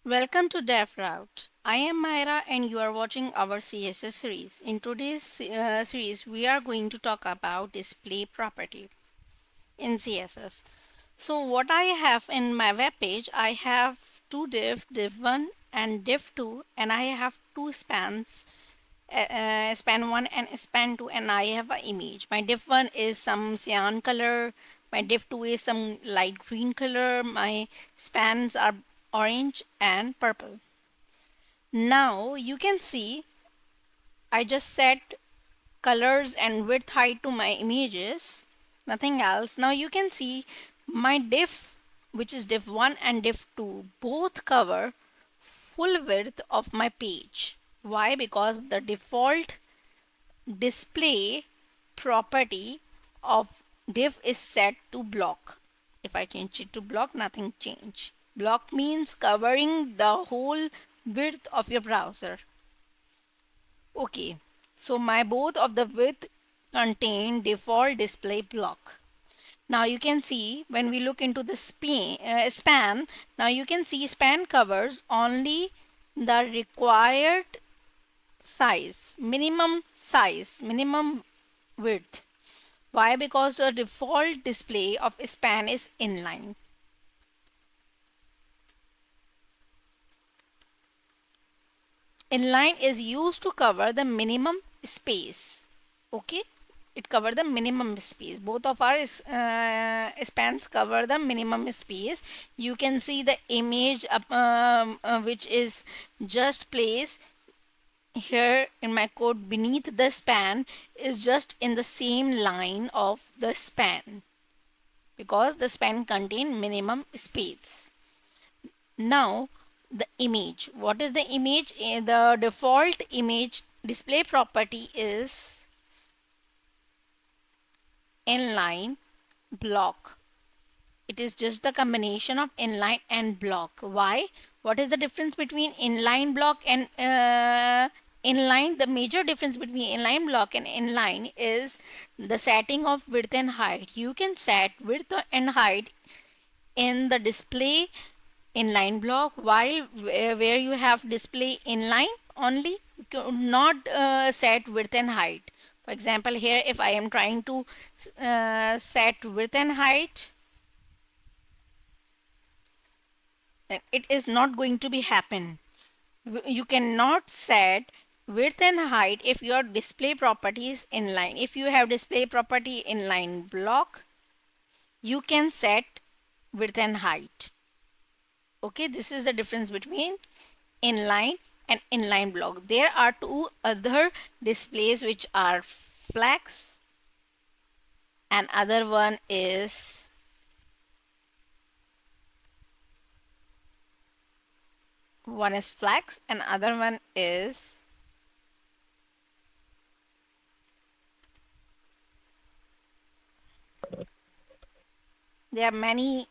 Welcome to DevRoute. I am Myra and you are watching our CSS series. In today's series, we are going to talk about display property in CSS. So what I have in my web page, I have two div1 and div2, and I have two spans, span 1 and span 2, and I have an image. My div1 is some cyan color, my div2 is some light green color, my spans are orange and purple. Now you can see I just set colors and width height to my images, nothing else. Now you can see my div, which is div 1 and div 2, both cover full width of my page. Why? Because the default display property of div is set to block. If I change it to block, nothing change. Block means covering the whole width of your browser. Okay, so my both of the width contain default display block. Now you can see when we look into the span, now you can see span covers only the required size, minimum width. Why? Because the default display of span is inline. Inline is used to cover the minimum space. Okay, it cover the minimum space. Both of our spans cover the minimum space. You can see the image which is just placed here in my code beneath the span is just in the same line of the span because the span contain minimum space. Now the image, what is the image? The default image display property is inline block. It is just the combination of inline and block. Why? What is the difference between inline block and inline? The major difference between inline block and inline is the setting of width and height. You can set width and height in the display inline block, while where you have display inline only, you could not set width and height. For example, here if I am trying to set width and height, then it is not going to be happen. You cannot set width and height if your display property is inline. If you have display property inline block, you can set width and height. Okay, this is the difference between inline and inline block. There are two other displays which are flex, and other one is flex and other one is there are many